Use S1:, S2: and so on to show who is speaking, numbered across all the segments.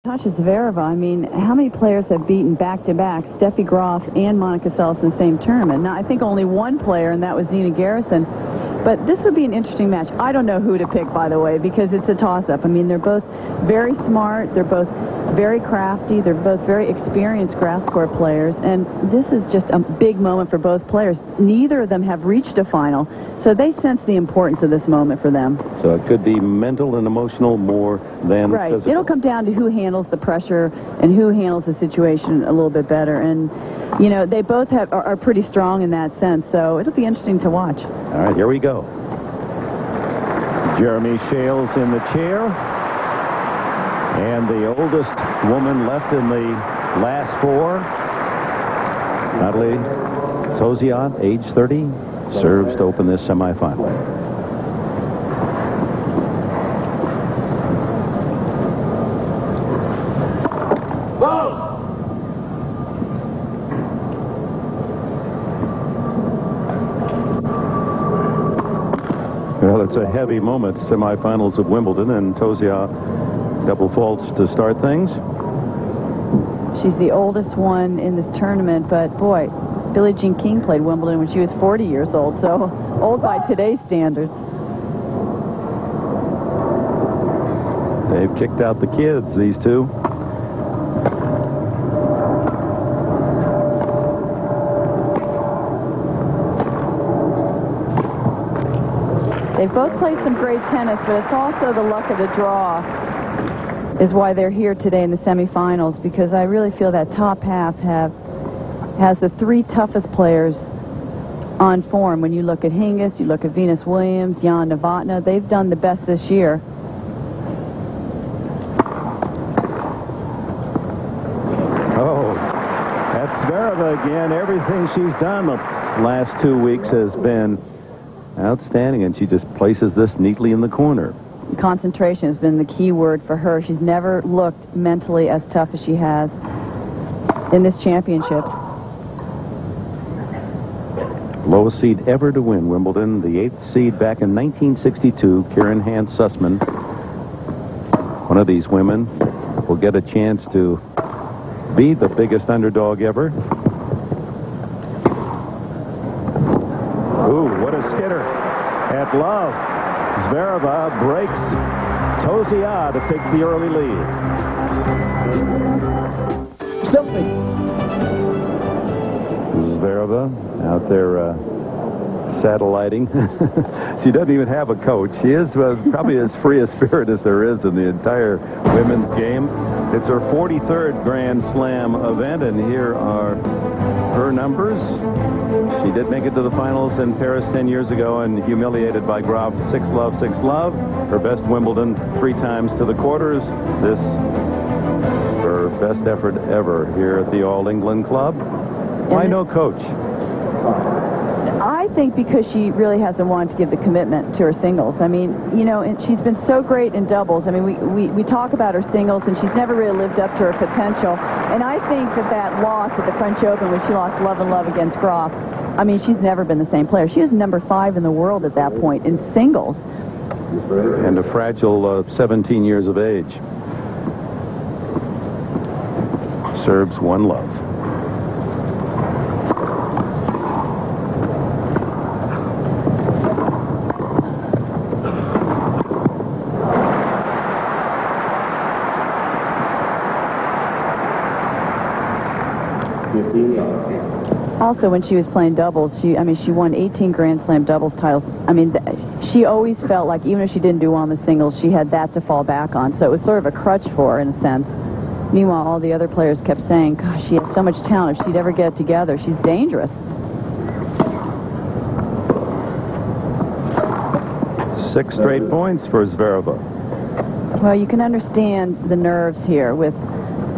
S1: Natasha Zvereva, I mean, how many players have beaten back-to-back Steffi Graf and Monica Seles in the same tournament? Now, I think only one player, and that was Nina Garrison. But this would be an interesting match. I don't know who to pick, by the way, because it's a toss-up. I mean, they're both very smart. They're both very crafty. They're both very experienced grass court players. And this is just a big moment for both players. Neither of them have reached a final, so they sense the importance of this moment for them.
S2: So it could be mental and emotional more than physical.
S1: It'll come down to who handles the pressure and who handles the situation a little bit better. And, you know, they both are pretty strong in that sense, so it'll be interesting to watch.
S2: All right, here we go. Jeremy Shales in the chair. And the oldest woman left in the last four, Nathalie Tauziat, age 30, serves to open this semifinal. Well, it's a heavy moment, semifinals of Wimbledon, and Tauziat double faults to start things.
S1: She's the oldest one in this tournament, but boy, Billie Jean King played Wimbledon when she was 40 years old, so old by today's standards.
S2: They've kicked out the kids, these two.
S1: They've both played some great tennis, but it's also the luck of the draw is why they're here today in the semifinals, because I really feel that top half has the three toughest players on form. When you look at Hingis, you look at Venus Williams, Jan Novotná, they've done the best this year.
S2: Oh, that's Zvereva again. Everything she's done the last 2 weeks has been outstanding, and she just places this neatly in the corner.
S1: Concentration has been the key word for her. She's never looked mentally as tough as she has in this championship.
S2: Lowest seed ever to win Wimbledon, the 8th seed back in 1962, Karen Hans Sussman. One of these women will get a chance to be the biggest underdog ever. Ooh, what a skitter at love. Zvereva breaks Tauziat to take the early lead. Zvereva out there satelliting. She doesn't even have a coach. She is probably as free a spirit as there is in the entire women's game. It's her 43rd Grand Slam event, and here are her numbers. She did make it to the finals in Paris 10 years ago and humiliated by Graf 6-love, 6-love. Her best Wimbledon 3 times to the quarters. This, her best effort ever here at the All England Club. Why no coach?
S1: I think because she really hasn't wanted to give the commitment to her singles. I mean, you know, and she's been so great in doubles. I mean, we talk about her singles, and she's never really lived up to her potential. And I think that loss at the French Open when she lost love and love against Graf, I mean, she's never been the same player. She was number 5 in the world at that point in singles.
S2: And a fragile 17 years of age. Serves 1-love.
S1: Also, when she was playing doubles, she won 18 Grand Slam doubles titles. I mean, she always felt like even if she didn't do well on the singles, she had that to fall back on. So it was sort of a crutch for her in a sense. Meanwhile, all the other players kept saying, gosh, she has so much talent. If she'd ever get it together, she's dangerous.
S2: 6 straight points for Zvereva.
S1: Well, you can understand the nerves here with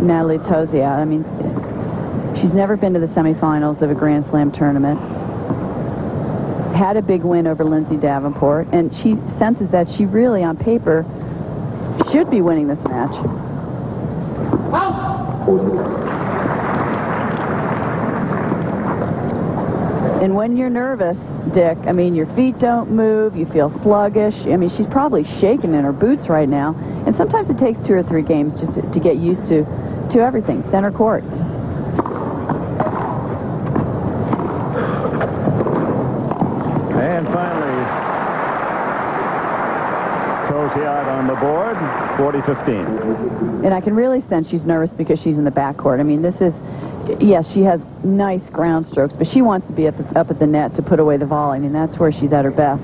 S1: Nathalie Tauziat. I mean, she's never been to the semifinals of a Grand Slam tournament. Had a big win over Lindsay Davenport, and she senses that she really, on paper, should be winning this match. And when you're nervous, Dick, I mean, your feet don't move, you feel sluggish. I mean, she's probably shaking in her boots right now. And sometimes it takes 2 or 3 games just to get used to everything. Center court.
S2: And finally, Tauziat on the board, 40-15.
S1: And I can really sense she's nervous because she's in the backcourt. I mean, this is, yes, she has nice ground strokes, but she wants to be up at the net to put away the volley. I mean, that's where she's at her best.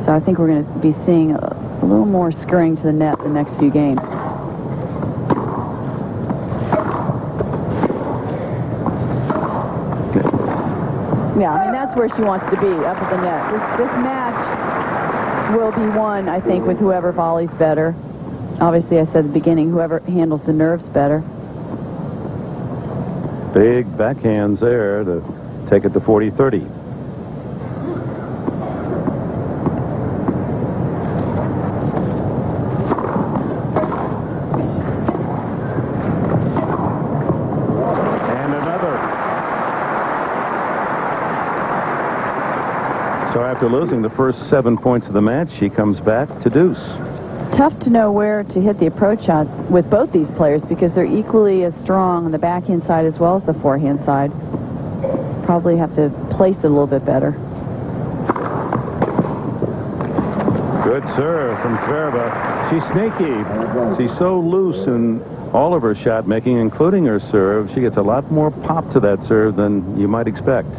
S1: So I think we're going to be seeing a little more scurrying to the net the next few games. Yeah, I mean, that's where she wants to be, up at the net. This match will be won, I think, with whoever volleys better. Obviously, I said at the beginning, whoever handles the nerves better.
S2: Big backhands there to take it to 40-30. So after losing the first 7 points of the match, she comes back to deuce.
S1: Tough to know where to hit the approach shots with both these players because they're equally as strong on the backhand side as well as the forehand side. Probably have to place it a little bit better.
S2: Good serve from Zvereva. She's sneaky. She's so loose in all of her shot making, including her serve. She gets a lot more pop to that serve than you might expect.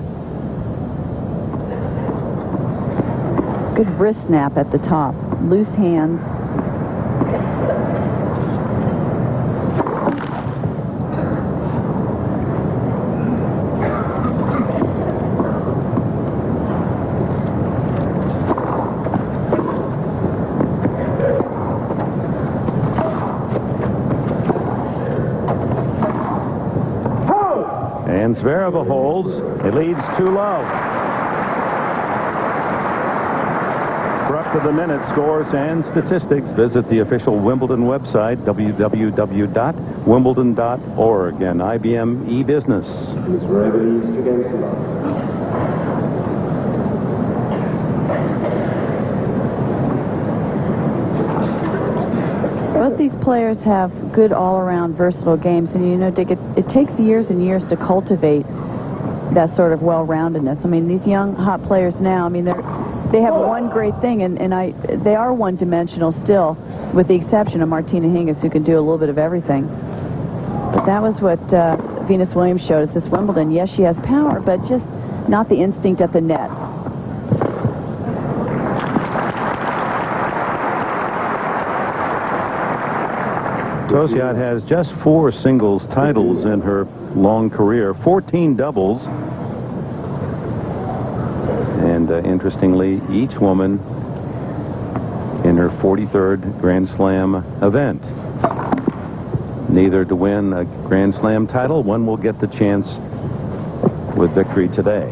S1: Good wrist snap at the top. Loose hands.
S2: And Zvereva holds. It leads 2-love. For up to the minute scores and statistics, visit the official Wimbledon website, www.wimbledon.org, and IBM e-business.
S1: Both these players have good all-around versatile games, and you know, Dick, it takes years and years to cultivate that sort of well-roundedness. I mean, these young hot players now, I mean, they have one great thing, and they are one-dimensional still, with the exception of Martina Hingis, who can do a little bit of everything. But that was what Venus Williams showed us this Wimbledon. Yes, she has power, but just not the instinct at the net.
S2: Tauziat has just 4 singles titles in her long career, 14 doubles. And interestingly, each woman in her 43rd Grand Slam event. Neither to win a Grand Slam title. One will get the chance with victory today.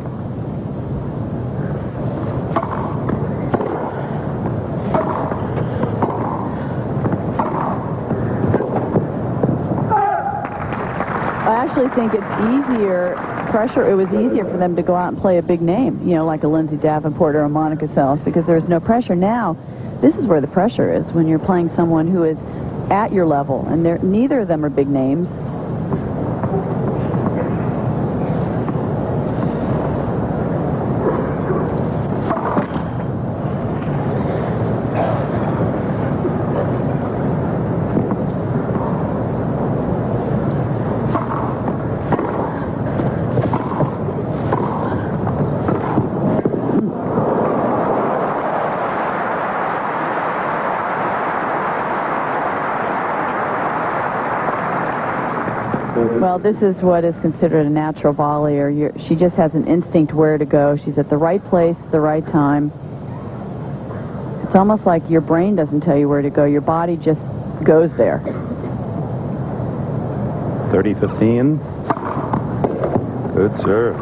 S1: I actually think it's easier pressure. It was easier for them to go out and play a big name, you know, like a Lindsay Davenport or a Monica Seles, because there's no pressure. Now, this is where the pressure is, when you're playing someone who is at your level, and neither of them are big names. Well, this is what is considered a natural volleyer. She just has an instinct where to go. She's at the right place at the right time. It's almost like your brain doesn't tell you where to go. Your body just goes there.
S2: 30-15. Good serve.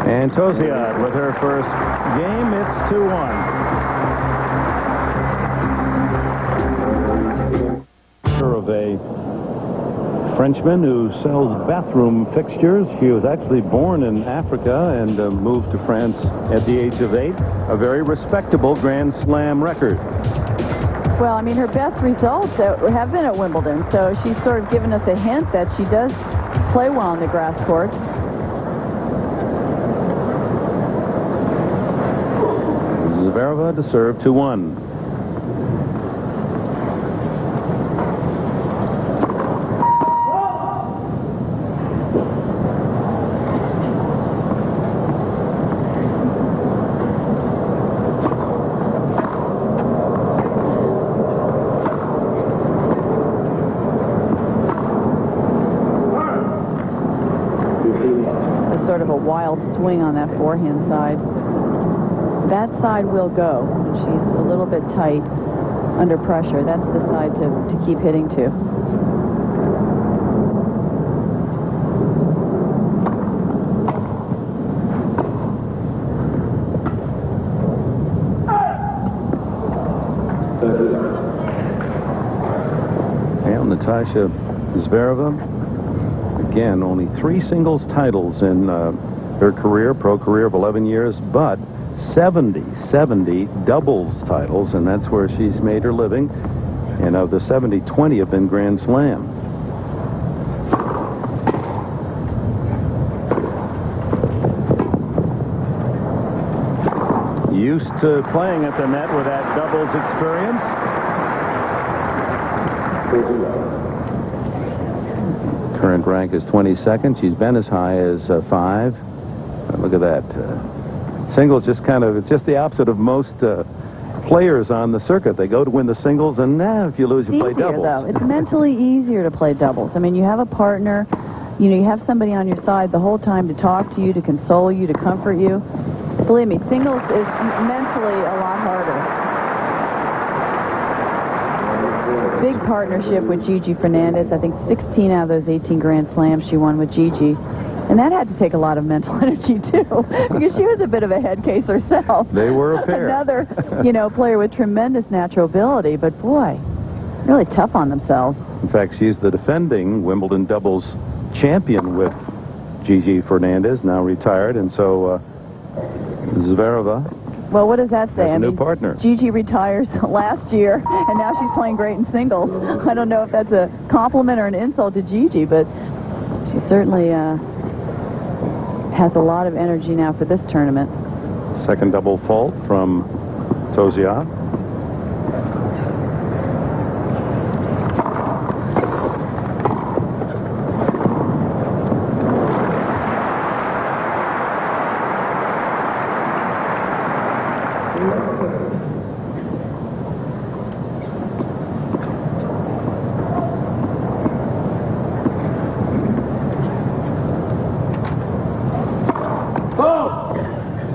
S2: And Tauziat with her first game. It's 2-1. Of a Frenchman who sells bathroom fixtures. She was actually born in Africa and moved to France at the age of 8. A very respectable Grand Slam record.
S1: Well, I mean, her best results have been at Wimbledon, so she's sort of given us a hint that she does play well on the grass courts.
S2: Zvereva to serve 2-1.
S1: Sort of a wild swing on that forehand side. That side will go. She's a little bit tight under pressure. That's the side to keep hitting to.
S2: And Natasha Zvereva, again, only 3 singles titles in her career, pro career of 11 years, but 70 doubles titles, and that's where she's made her living. And of the 70, 20 have been Grand Slam. Used to playing at the net with that doubles experience. Current rank is 22nd. She's been as high as 5. Look at that. Singles just it's just the opposite of most players on the circuit. They go to win the singles, and if you lose, you play doubles.
S1: Though. It's mentally easier to play doubles. I mean, you have a partner. You have somebody on your side the whole time to talk to you, to console you, to comfort you. Believe me, singles is mentally a lot harder. Big partnership with Gigi Fernandez. I think 16 out of those 18 Grand Slams she won with Gigi. And that had to take a lot of mental energy, too, because she was a bit of a head case herself.
S2: They were a pair.
S1: Another, player with tremendous natural ability, but boy, really tough on themselves.
S2: In fact, she's the defending Wimbledon doubles champion with Gigi Fernandez, now retired, and so Zvereva.
S1: Well, what does that say?
S2: I mean, new partner.
S1: Gigi retires last year, and now she's playing great in singles. I don't know if that's a compliment or an insult to Gigi, but she certainly has a lot of energy now for this tournament.
S2: Second double fault from Tauziat.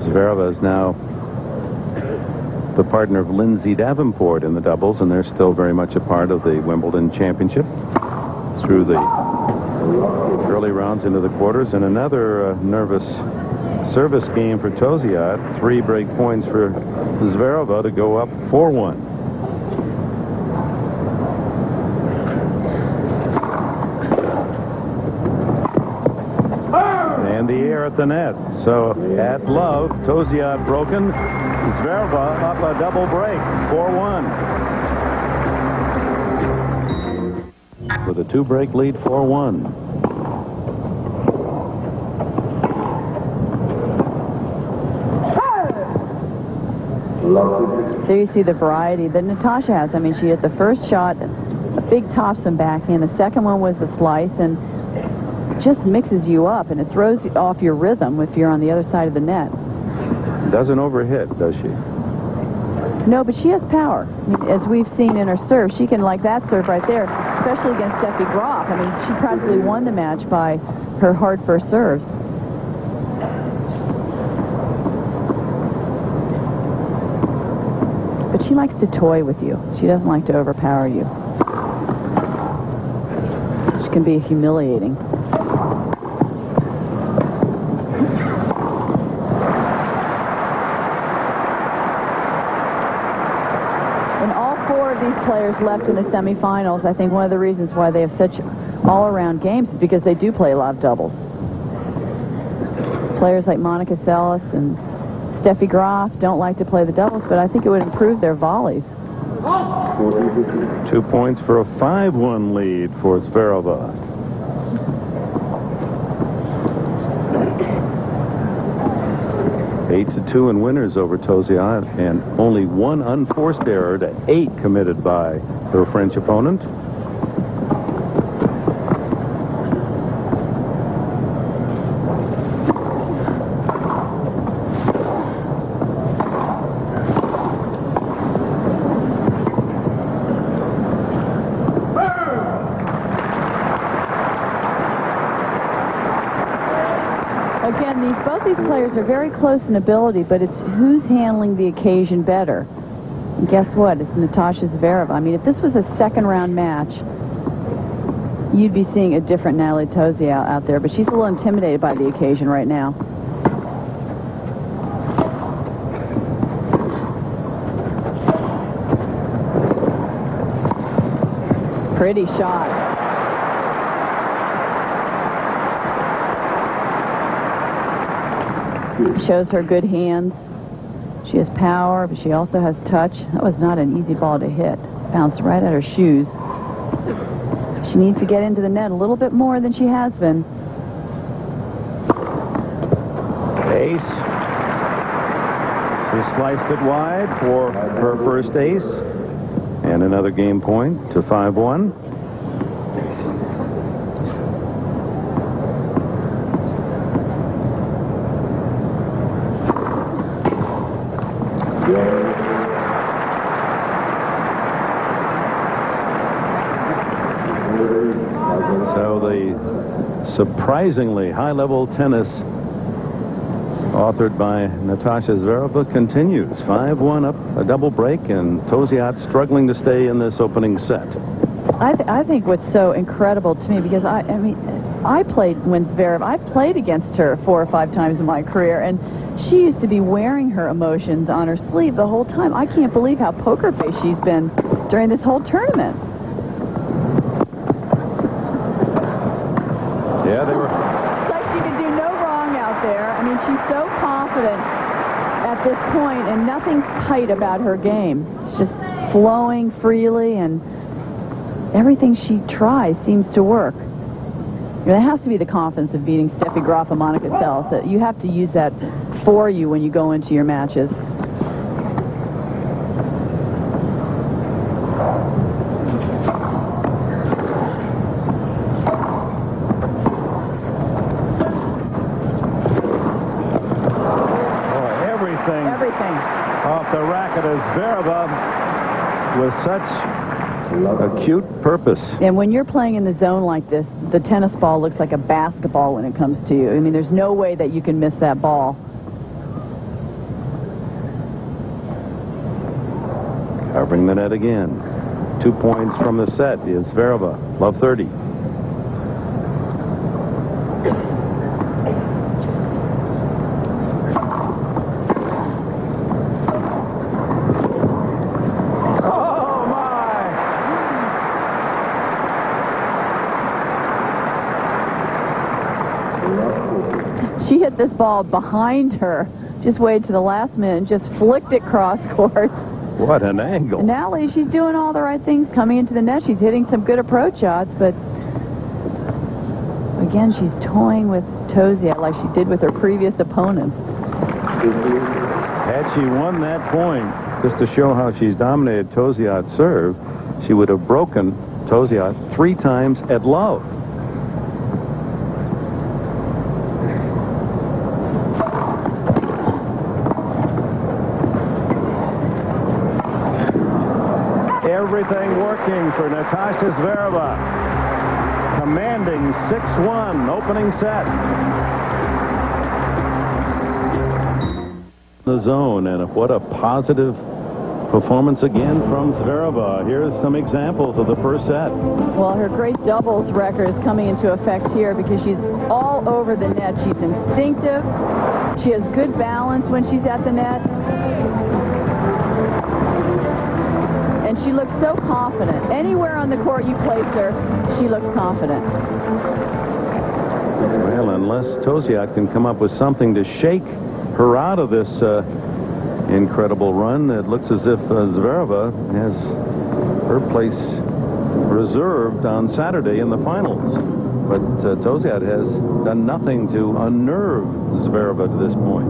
S2: Zvereva is now the partner of Lindsay Davenport in the doubles, and they're still very much a part of the Wimbledon Championship through the early rounds into the quarters. And another nervous service game for Tauziat. 3 break points for Zvereva to go up 4-1. And the air at the net. So at love, Tauziat broken. Zvereva up a double break, 4-1. With a 2-break lead, 4-1.
S1: There you see the variety that Natasha has. I mean, she hit the first shot, a big topspin backhand. The second one was the slice, and just mixes you up, and it throws you off your rhythm if you're on the other side of the net.
S2: Doesn't overhit, does she?
S1: No, but she has power. I mean, as we've seen in her serve, she can, like that serve right there, especially against Steffi Graf. I mean, she practically won the match by her hard first serves. But she likes to toy with you. She doesn't like to overpower you. Which can be humiliating. 4 of these players left in the semifinals. I think one of the reasons why they have such all-around games is because they do play a lot of doubles. Players like Monica Seles and Steffi Graf don't like to play the doubles, but I think it would improve their volleys.
S2: 2 points for a 5-1 lead for Zvereva. Eight to 2 in winners over Tauziat, and only 1 unforced error to 8 committed by her French opponent.
S1: Again, both these players are very close in ability, but it's who's handling the occasion better. And guess what? It's Natasha Zvereva. I mean, if this was a second-round match, you'd be seeing a different Nathalie Tauziat out there, but she's a little intimidated by the occasion right now. Pretty shot. Shows her good hands. She has power, but she also has touch. That was not an easy ball to hit. Bounced right at her shoes. She needs to get into the net a little bit more than she has been.
S2: Ace. She sliced it wide for her first ace. And another game point to 5-1. So the surprisingly high-level tennis authored by Natasha Zvereva continues. 5-1 up, a double break, and Tauziat struggling to stay in this opening set.
S1: I think what's so incredible to me, because I mean, I played when Zvereva, I played against her 4 or 5 times in my career, and she used to be wearing her emotions on her sleeve the whole time. I can't believe how poker face she's been during this whole tournament.
S2: Yeah, they were.
S1: It's like she could do no wrong out there. I mean, she's so confident at this point, and nothing's tight about her game. It's just flowing freely, and everything she tries seems to work. It has to be the confidence of beating Steffi Graf and Monica Seles. That you have to use that for you when you go into your matches. Everything
S2: Off the racket of Zvereva with such acute purpose.
S1: And when you're playing in the zone like this, the tennis ball looks like a basketball when it comes to you. I mean, there's no way that you can miss that ball.
S2: Covering the net again. 2 points from the set is Zvereva. Love 30.
S1: She hit this ball behind her, just waited to the last minute and just flicked it cross court.
S2: What an angle.
S1: Natalie, she's doing all the right things coming into the net. She's hitting some good approach shots, but again, she's toying with Tauziat like she did with her previous opponents.
S2: Had she won that point, just to show how she's dominated Tauziat's serve, she would have broken Tauziat 3 times at love. Everything working for Natasha Zvereva. Commanding 6-1 opening set. The zone, and what a positive performance again from Zvereva. Here's some examples of the first set.
S1: Well, her great doubles record is coming into effect here because she's all over the net. She's instinctive. She has good balance when she's at the net. And And she looks so confident. Anywhere on the court you place her, she looks confident.
S2: Well, unless Tauziat can come up with something to shake her out of this incredible run, it looks as if Zvereva has her place reserved on Saturday in the finals. But Tauziat has done nothing to unnerve Zvereva to this point.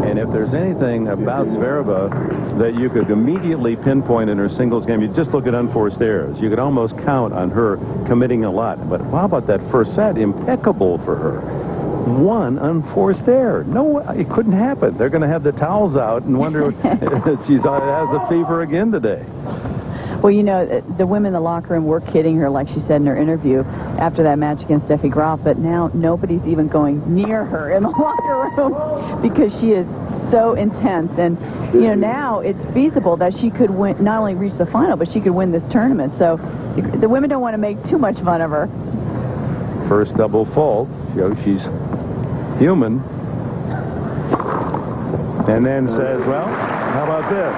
S2: And if there's anything about Zvereva that you could immediately pinpoint in her singles game, you just look at unforced errors. You could almost count on her committing a lot. But how about that first set? Impeccable for her. One unforced error. No, it couldn't happen. They're going to have the towels out and wonder if she has the fever again today.
S1: Well, you know, the women in the locker room were kidding her, like she said in her interview after that match against Steffi Graf, but now nobody's even going near her in the locker room because she is so intense. And, you know, now it's feasible that she could win, not only reach the final, but she could win this tournament. So the women don't want to make too much fun of her.
S2: First double fault. You know, she's human. And then says, well, how about this?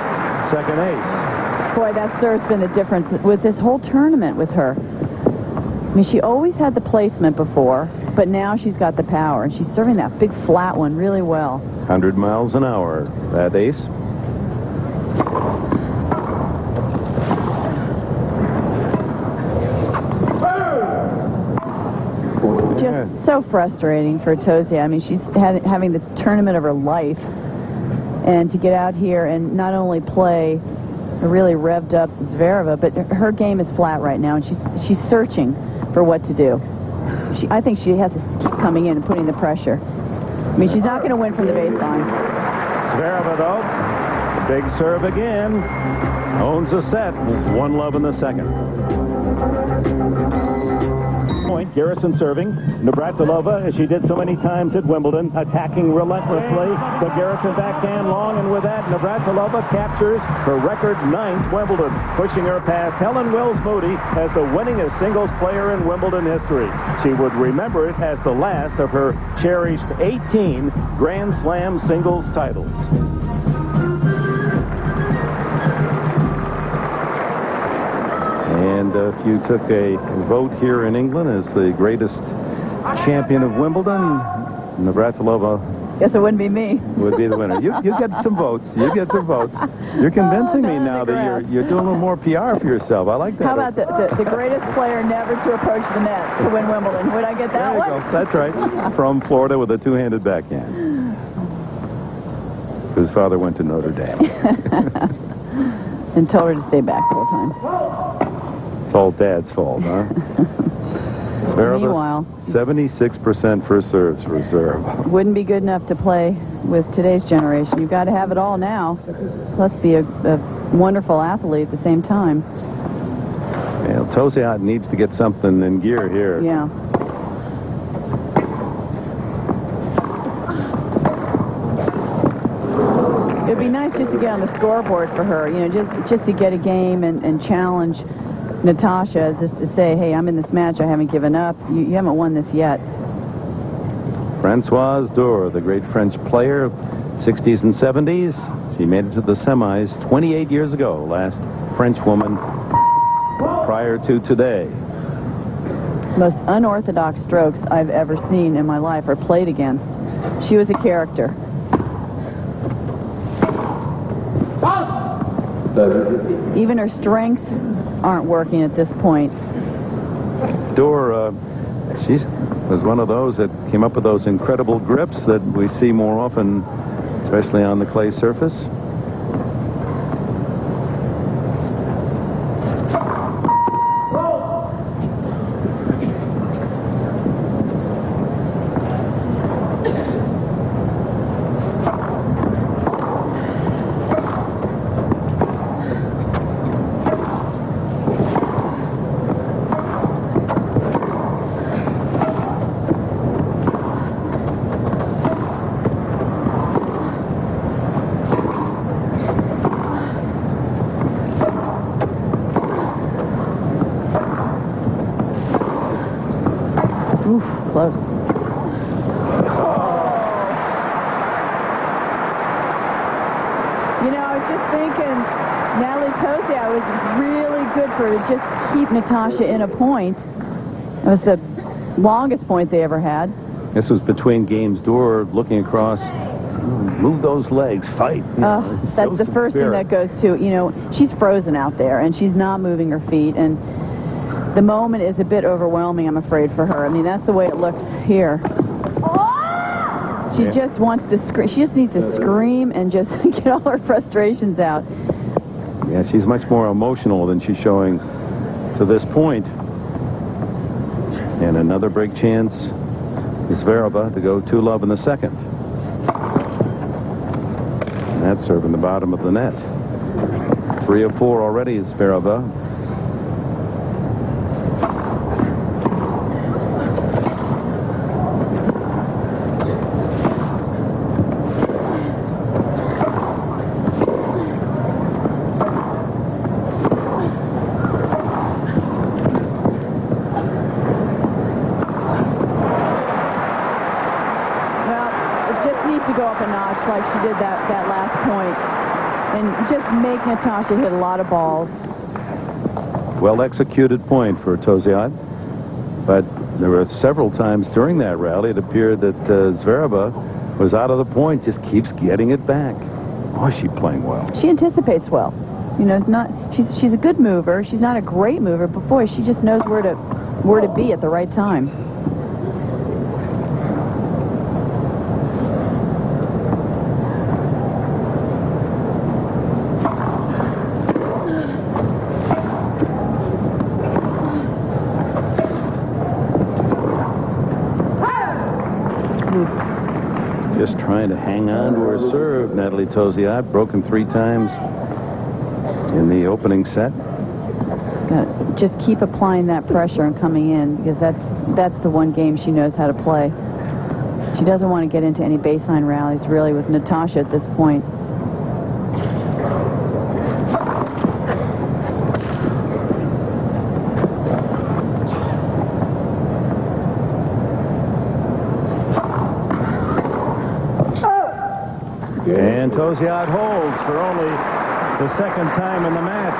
S2: Second ace.
S1: Boy, that serve's been the difference with this whole tournament with her. I mean, she always had the placement before, but now she's got the power, and she's serving that big flat one really well.
S2: 100 miles an hour, that ace.
S1: Just so frustrating for Tauziat. I mean, she's having the tournament of her life, and to get out here and not only play a really revved up Zvereva, but her game is flat right now, and she's searching for what to do. I think she has to keep coming in and putting the pressure. I mean, she's not going to win from the baseline.
S2: Zvereva, though, big serve again. Owns the set. 1-love in the second. Point, Garrison serving. Navratilova, as she did so many times at Wimbledon, attacking relentlessly. The Garrison backhand long, and with that, Navratilova captures her record 9th Wimbledon, pushing her past Helen Wills Moody as the winningest singles player in Wimbledon history. She would remember it as the last of her cherished 18 Grand Slam singles titles. And if you took a vote here in England as the greatest champion of Wimbledon, Navratilova
S1: Guess it wouldn't be me.
S2: Would be the winner. You get some votes. You get some votes. You're convincing me now that you're doing a little more PR for yourself. I like that.
S1: How about the greatest player never to approach the net to win Wimbledon? Would I get that one?
S2: There you go. That's right. From Florida with a two-handed backhand. His father went to Notre Dame.
S1: And told her to stay back the whole time.
S2: It's all Dad's fault, huh?
S1: Meanwhile,
S2: 76% for serves reserve.
S1: Wouldn't be good enough to play with today's generation. You've got to have it all now. Plus be a wonderful athlete at the same time.
S2: Yeah, Tauziat needs to get something in gear here.
S1: Yeah. It'd be nice just to get on the scoreboard for her, you know, just to get a game and challenge Natasha, just to say, hey, I'm in this match, I haven't given up. You haven't won this yet.
S2: Françoise Dour, the great French player, 60s and 70s. She made it to the semis 28 years ago, last French woman prior to today.
S1: Most unorthodox strokes I've ever seen in my life or played against. She was a character. Even her strengths aren't working at this point.
S2: Dour, she was one of those that came up with those incredible grips that we see more often, especially on the clay surface.
S1: Oof, close. You know, I was just thinking, Nathalie Tauziat was really good for her to just keep Natasha in a point. It was the longest point they ever had.
S2: This was between games door, looking across. Move those legs, fight.
S1: That's the first thing that goes to, you know, she's frozen out there, and she's not moving her feet, and the moment is a bit overwhelming, I'm afraid, for her. I mean, that's the way it looks here. She just wants to scream. She just needs to scream and just get all her frustrations out.
S2: Yeah, she's much more emotional than she's showing to this point. And another break chance. Zvereva to go 2-love in the second. And that's serving the bottom of the net. 3 of 4 already is Zvereva.
S1: Like she did that last point, and just make Natasha hit a lot of balls.
S2: Well executed point for Tauziat, but there were several times during that rally it appeared that Zvereva was out of the point, just keeps getting it back. Oh, is she playing well?
S1: She anticipates well. You know, she's a good mover. She's not a great mover, but boy, she just knows where to be at the right time.
S2: Just trying to hang on to her serve, Nathalie Tauziat. Broken 3 times in the opening set.
S1: Just keep applying that pressure and coming in, because that's the one game she knows how to play. She doesn't want to get into any baseline rallies, really, with Natasha at this point.
S2: And Tauziat holds for only the second time in the match.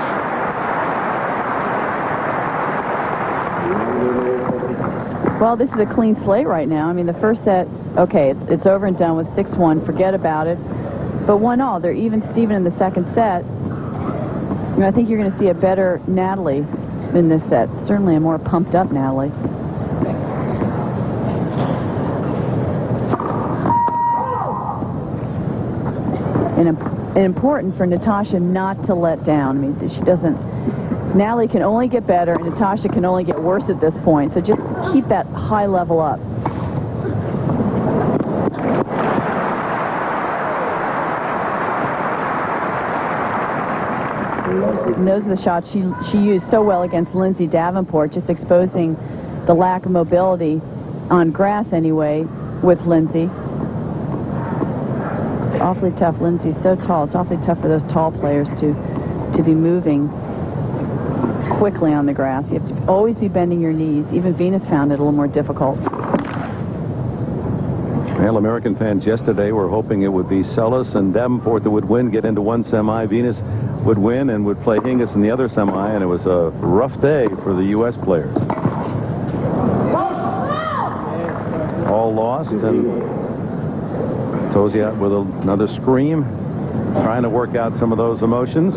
S1: Well, this is a clean slate right now. I mean, the first set, okay, it's over and done with 6-1. Forget about it. But 1-all. They're even Steven in the second set. And I think you're going to see a better Natalie in this set. Certainly a more pumped up Natalie. And important for Natasha not to let down. I mean, she doesn't. Natalie can only get better, and Natasha can only get worse at this point. So just keep that high level up. And those are the shots she used so well against Lindsay Davenport, just exposing the lack of mobility on grass anyway with Lindsay. Awfully tough. Lindsay's so tall. It's awfully tough for those tall players to be moving quickly on the grass. You have to always be bending your knees. Even Venus found it a little more difficult.
S2: Well, American fans yesterday were hoping it would be Sellis and Davenport that would win, get into one semi. Venus would win and would play Hingis in the other semi, and it was a rough day for the U.S. players. All lost, and Tauziat with another scream, trying to work out some of those emotions.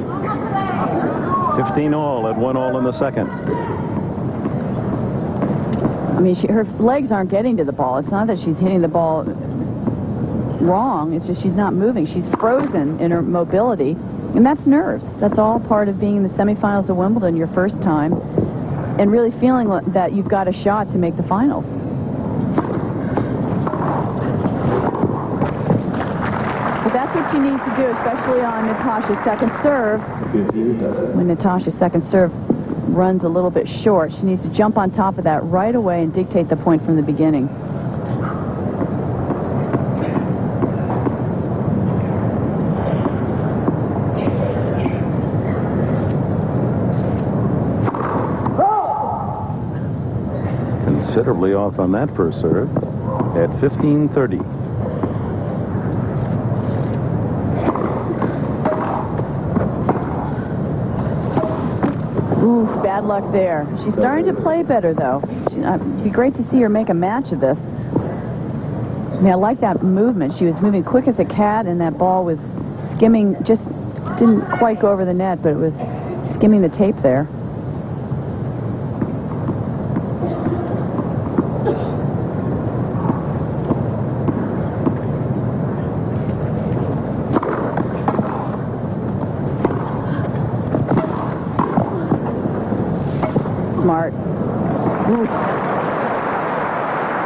S2: 15-all at 1-all in the second.
S1: I mean, her legs aren't getting to the ball. It's not that she's hitting the ball wrong. It's just she's not moving. She's frozen in her mobility, and that's nerves. That's all part of being in the semifinals of Wimbledon your first time, and really feeling that you've got a shot to make the finals. That's what you need to do, especially on Natasha's second serve. When Natasha's second serve runs a little bit short, she needs to jump on top of that right away and dictate the point from the beginning.
S2: considerably off on that first serve at 15-30.
S1: Ooh, bad luck there. She's starting to play better, though. It'd be great to see her make a match of this. I mean, I like that movement. She was moving quick as a cat, and that ball was skimming, just didn't quite go over the net, but it was skimming the tape there. Smart. Ooh.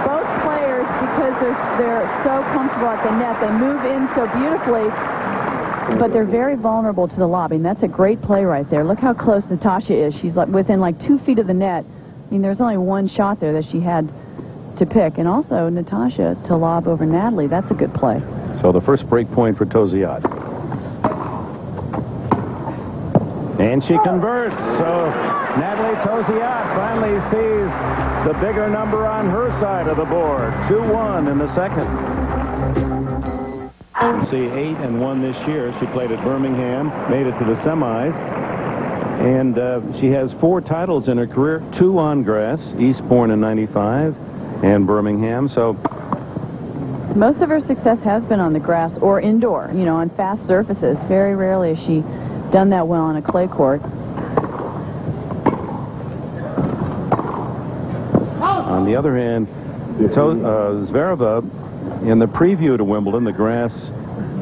S1: Both players, because they're so comfortable at the net, they move in so beautifully, but they're very vulnerable to the lob. And that's a great play right there. Look how close Natasha is. She's like within like 2 feet of the net. I mean, there's only one shot there that she had to pick. And also Natasha to lob over Natalie. That's a good play.
S2: So the first break point for Tauziat. And she converts. So Nathalie Tauziat finally sees the bigger number on her side of the board. 2-1 in the second. You see 8-1 this year. She played at Birmingham, made it to the semis. And she has 4 titles in her career, 2 on grass, Eastbourne in '95 and Birmingham. So
S1: most of her success has been on the grass or indoor, you know, on fast surfaces. Very rarely has she done that well on a clay court.
S2: On the other hand, Zvereva, in the preview to Wimbledon, the grass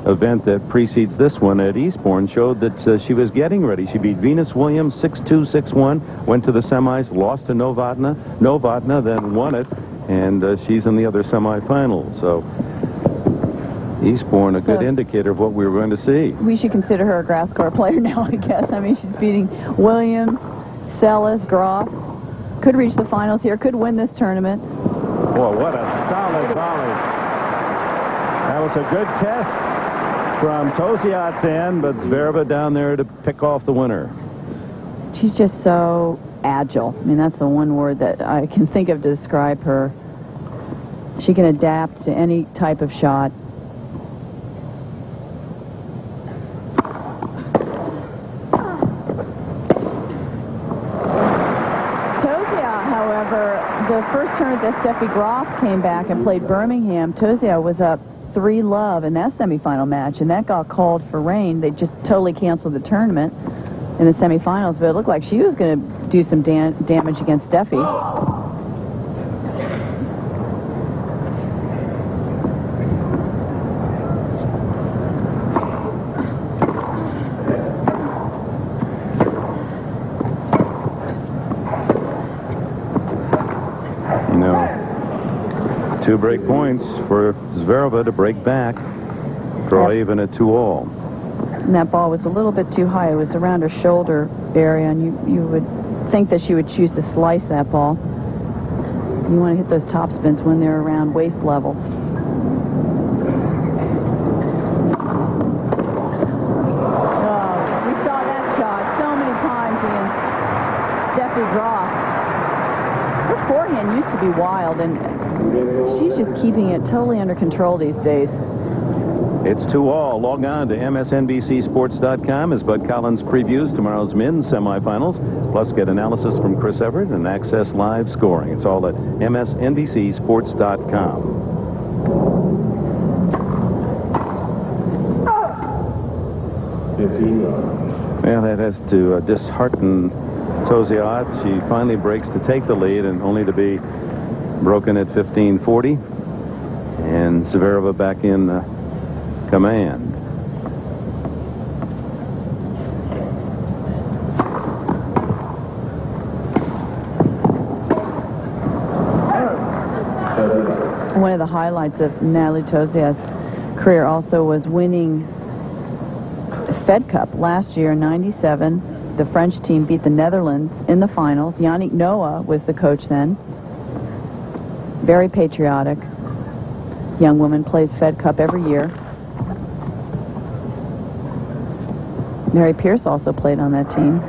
S2: event that precedes this one at Eastbourne, showed that she was getting ready. She beat Venus Williams 6-2, 6-1, went to the semis, lost to Novotna. Novotna then won it, and she's in the other semifinal. So Eastbourne, a good indicator of what we were going to see. We
S1: should consider her a grass court player now, I guess. I mean, she's beating Williams, Sellis, Groff. Could reach the finals here, could win this tournament.
S2: Boy, what a solid volley. That was a good test from Tauziat's end, but Zvereva down there to pick off the winner.
S1: She's just so agile. I mean, that's the one word that I can think of to describe her. She can adapt to any type of shot. The first tournament that Steffi Graf came back and played Birmingham, Tauziat was up 3-love in that semifinal match, and that got called for rain. They just totally canceled the tournament in the semifinals, but it looked like she was going to do some damage against Steffi.
S2: You know, 2 break points for Zvereva to break back, draw even at 2-all.
S1: And that ball was a little bit too high. It was around her shoulder area, and you would think that she would choose to slice that ball. You want to hit those top spins when they're around waist level. Oh, we saw that shot so many times against Steffi Graf. Her forehand used to be wild, and she's just keeping it totally under control these days.
S2: It's 2-all. Log on to MSNBCSports.com as Bud Collins previews tomorrow's men's semifinals. Plus, get analysis from Chris Everett and access live scoring. It's all at MSNBCSports.com. Well, that has to dishearten Tauziat. She finally breaks to take the lead, and only to be broken at 15-40. And Zvereva back in command.
S1: One of the highlights of Nathalie Tauziat's career also was winning the Fed Cup last year in '97. The French team beat the Netherlands in the finals. Yannick Noah was the coach then. Very patriotic. Young woman, plays Fed Cup every year. Mary Pierce also played on that team.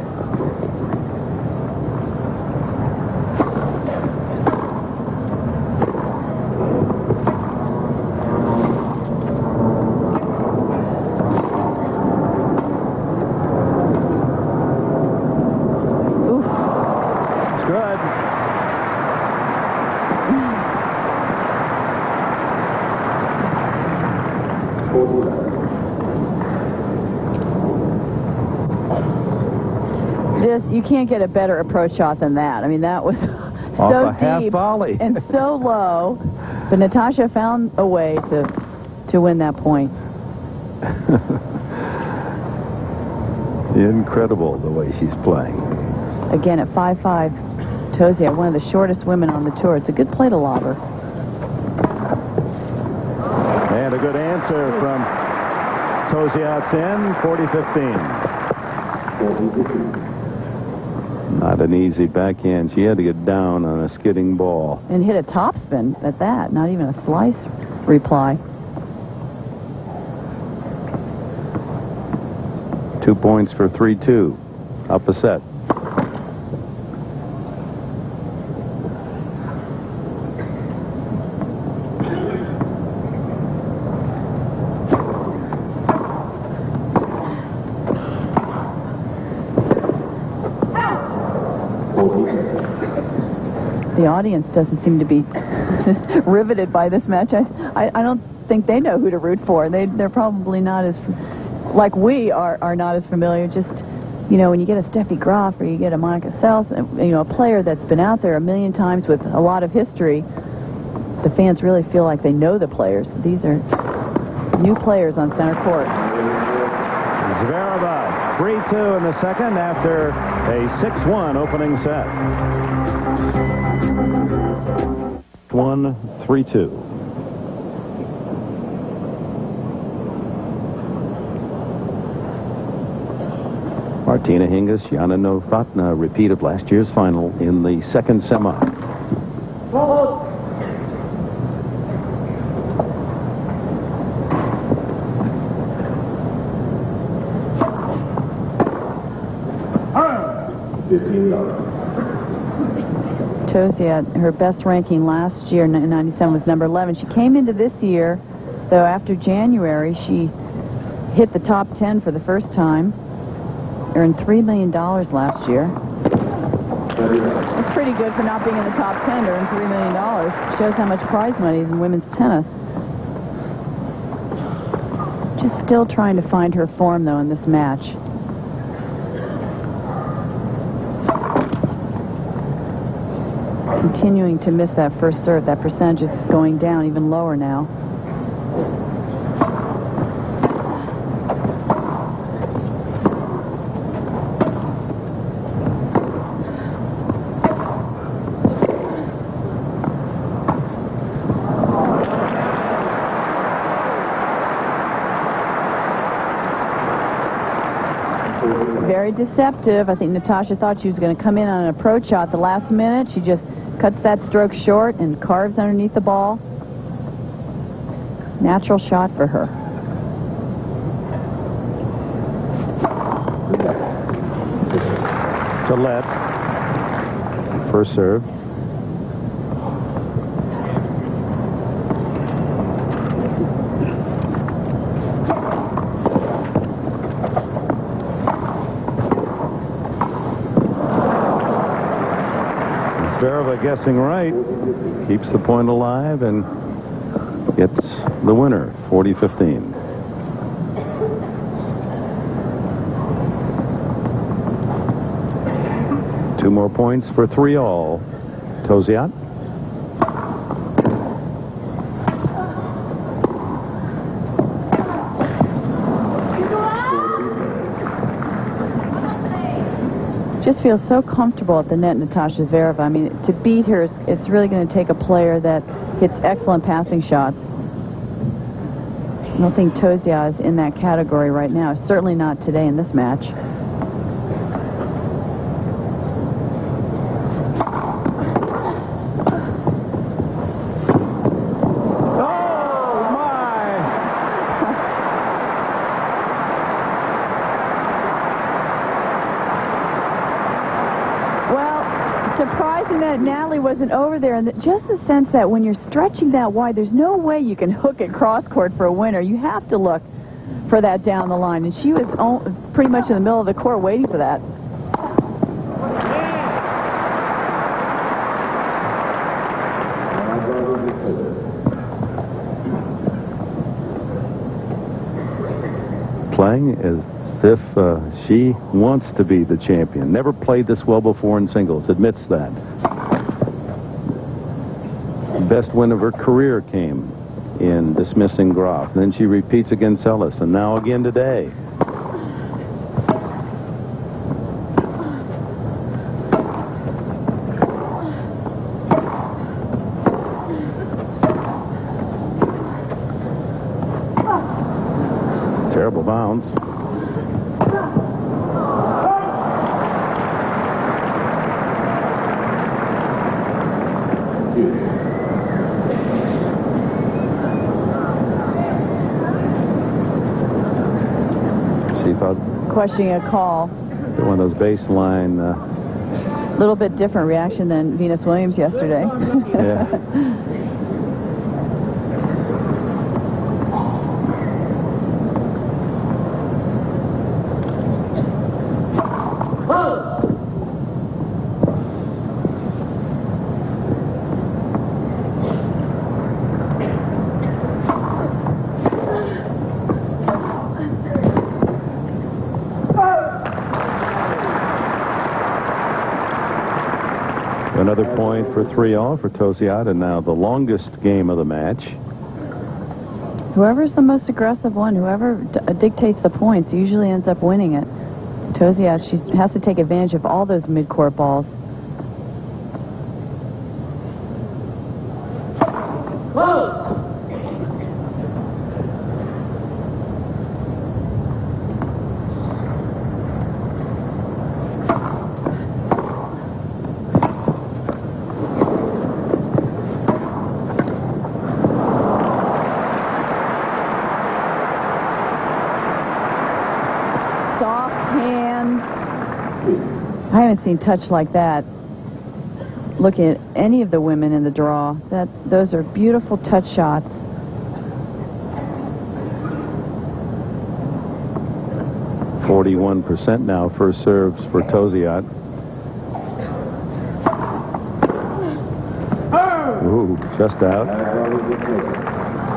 S1: You can't get a better approach shot than that. I mean, that was
S2: Off
S1: so
S2: a half
S1: deep
S2: volley.
S1: and so low. But Natasha found a way to win that point.
S2: Incredible the way she's playing.
S1: Again, at 5'5", Tauziat, one of the shortest women on the tour. It's a good play to lob her.
S2: And a good answer from Tauziat's end, 40-15. Not an easy backhand. She had to get down on a skidding ball.
S1: And hit a topspin at that, not even a slice reply.
S2: 2 points for 3-2. Up a set.
S1: The audience doesn't seem to be riveted by this match. I don't think they know who to root for. They're probably not as, like we are not as familiar. Just, you know, when you get a Steffi Graf or you get a Monica Seles, you know, a player that's been out there a million times with a lot of history, the fans really feel like they know the players. These are new players on center court.
S2: Zvereva, 3-2 in the second after a 6-1 opening set. 1-3-2. Martina Hingis, Jana Novotná, repeat of last year's final in the second semi.
S1: Tauziat, her best ranking last year in 97 was number 11. She came into this year, though, after January, she hit the top 10 for the first time. Earned $3 million last year. That's pretty good for not being in the top 10 to earn $3 million. Shows how much prize money is in women's tennis. Just still trying to find her form, though, in this match. Continuing to miss that first serve. That percentage is going down even lower now. Very deceptive. I think Natasha thought she was going to come in on an approach shot the last minute. She just cuts that stroke short and carves underneath the ball. Natural shot for her.
S2: Gillette. First serve. Zvereva guessing right, keeps the point alive and gets the winner, 40-15. Two more points for 3-all. Tauziat.
S1: Just feels so comfortable at the net, Natasha Zvereva. I mean, to beat her, it's really going to take a player that hits excellent passing shots. I don't think Tauziat is in that category right now. Certainly not today in this match. Surprising that Natalie wasn't over there, and just the sense that when you're stretching that wide, there's no way you can hook it cross court for a winner. You have to look for that down the line, and she was pretty much in the middle of the court waiting for that.
S2: playing as if she wants to be the champion. Never played this well before in singles. Admits that. Best win of her career came in dismissing Graf. Then she repeats against Ellis, and now again today. Terrible bounce. She thought
S1: Questioning a call.
S2: one of those baseline.
S1: A little bit different reaction than Venus Williams yesterday.
S2: Yeah. Another point for 3-all for Tauziat, and now the longest game of the match.
S1: Whoever's the most aggressive one, whoever dictates the points, usually ends up winning it. Tauziat, she has to take advantage of all those mid-court balls. I haven't seen touch like that. Looking at any of the women in the draw, those are beautiful touch shots.
S2: %41 now first serves for Tauziat. Ooh, just out.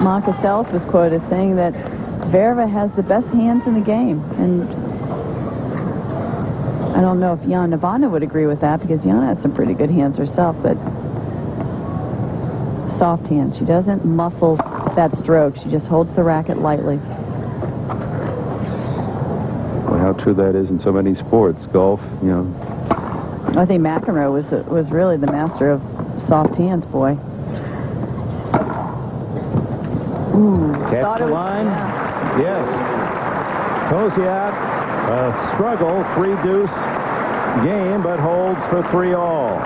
S1: Monica Seles was quoted saying that Zvereva has the best hands in the game, and I don't know if Yana Novotná would agree with that, because Yana has some pretty good hands herself, but soft hands. She doesn't muscle that stroke. She just holds the racket lightly.
S2: Well, how true that is in so many sports. Golf, you know.
S1: I think McEnroe was really the master of soft hands, boy. Ooh.
S2: Catch the line.
S1: Yeah.
S2: Yes. Tauziat, struggle, 3-deuce game, but holds for 3-all.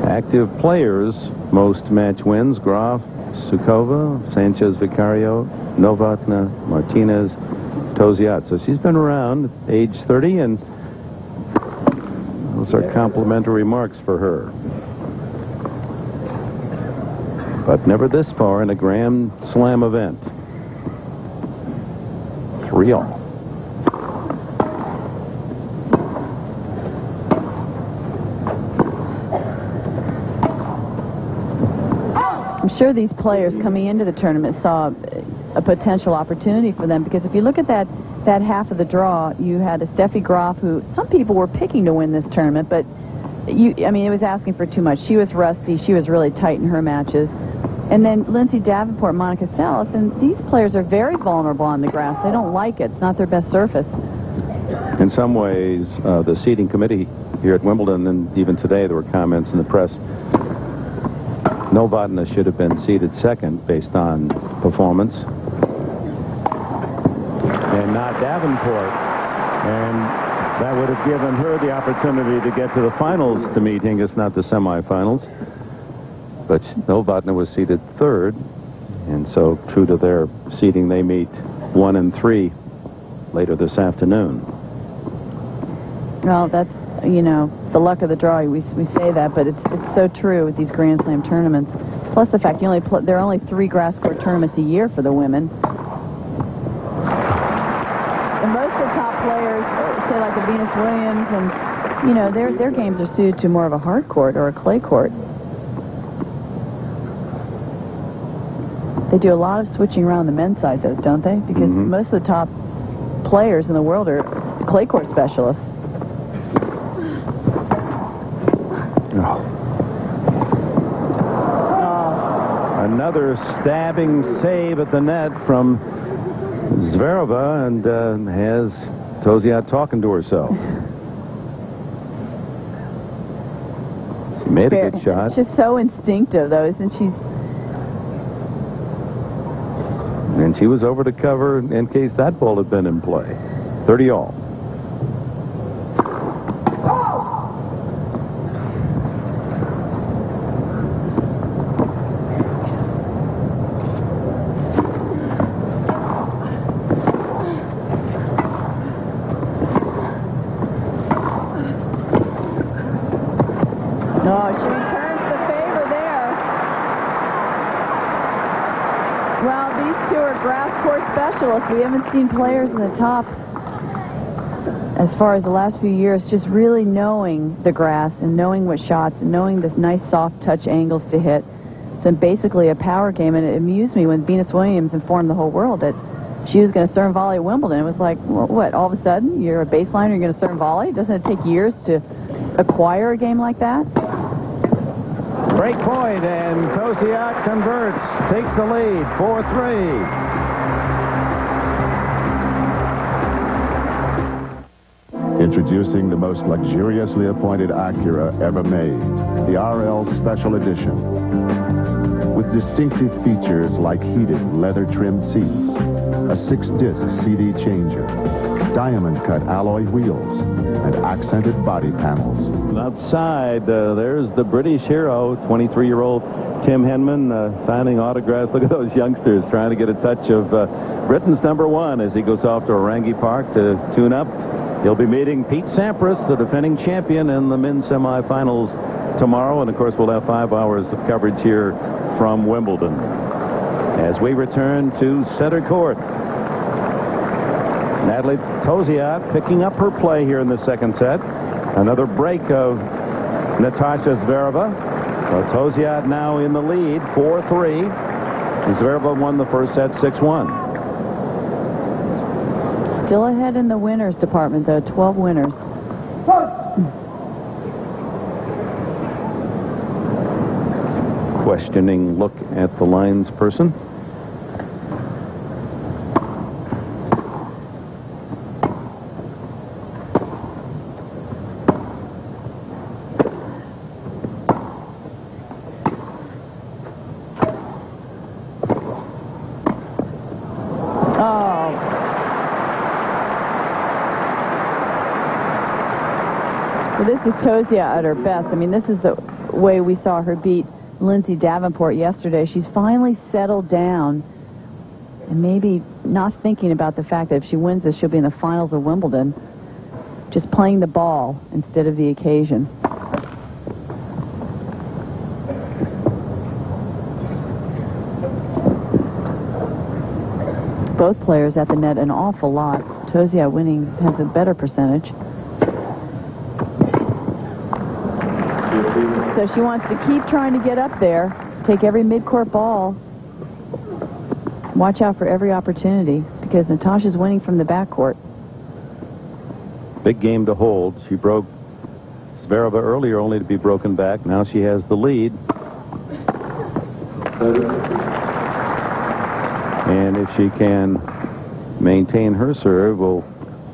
S2: Active players, most match wins: Graf, Sukova, Sanchez Vicario, Novotná, Martinez, Tauziat. So she's been around, age 30, and those are complimentary marks for her. But never this far in a Grand Slam event. 3-all.
S1: I'm sure these players coming into the tournament saw a potential opportunity for them, because if you look at that half of the draw, you had a Steffi Graf, who some people were picking to win this tournament, but I mean, it was asking for too much. She was rusty. She was really tight in her matches. And then Lindsay Davenport, Monica Seles, and these players are very vulnerable on the grass. They don't like it. It's not their best surface.
S2: In some ways, the seating committee here at Wimbledon, and even today there were comments in the press, Novotná should have been seated second based on performance, and not Davenport. And that would have given her the opportunity to get to the finals to meet Hingis, not the semifinals. But Novotná was seated third, and so true to their seeding, they meet 1 and 3 later this afternoon.
S1: Well, that's, you know, the luck of the draw. We say that, but it's so true with these Grand Slam tournaments. Plus the fact there are only 3 grass court tournaments a year for the women. And most of the top players, say like the Venus Williams, and you know, their games are suited to more of a hard court or a clay court. They do a lot of switching around the men's side, though, don't they? Because most of the top players in the world are clay court specialists.
S2: Another stabbing save at the net from Zvereva, and has Tauziat talking to herself. She made a good shot.
S1: It's just so instinctive, though, isn't she?
S2: And she was over to cover in case that ball had been in play. 30 all.
S1: Oh, she returns the favor there. Well, these two are grass court specialists. We haven't seen players in the top, as far as the last few years, just really knowing the grass and knowing what shots and knowing the nice soft touch angles to hit. So basically a power game, and it amused me when Venus Williams informed the whole world that she was going to serve volley at Wimbledon. It was like, well, what, all of a sudden you're a baseliner, you're going to serve volley? Doesn't it take years to acquire a game like that?
S2: Break point, and Tauziat converts, takes the lead, 4-3.
S3: Introducing the most luxuriously appointed Acura ever made, the RL Special Edition. With distinctive features like heated leather-trimmed seats, a 6-disc CD changer, diamond-cut alloy wheels, and accented body panels.
S2: Outside, there's the British hero, 23-year-old Tim Henman, signing autographs. Look at those youngsters trying to get a touch of Britain's #1 as he goes off to Orangi Park to tune up. He'll be meeting Pete Sampras, the defending champion, in the men's semifinals tomorrow. And, of course, we'll have 5 hours of coverage here from Wimbledon. As we return to center court, Nathalie Tauziat picking up her play here in the second set. Another break of Natasha Zvereva. So Tauziat now in the lead, 4-3. Zvereva won the first set 6-1.
S1: Still ahead in the winners department, though. 12 winners.
S2: Questioning look at the lines person.
S1: This is Tauziat at her best. I mean, this is the way we saw her beat Lindsay Davenport yesterday. She's finally settled down and maybe not thinking about the fact that if she wins this, she'll be in the finals of Wimbledon. Just playing the ball instead of the occasion. Both players at the net an awful lot. Tauziat winning has a better percentage. So she wants to keep trying to get up there, take every mid-court ball. Watch out for every opportunity because Natasha's winning from the backcourt.
S2: Big game to hold. She broke Zvereva earlier only to be broken back. Now she has the lead. And if she can maintain her serve, will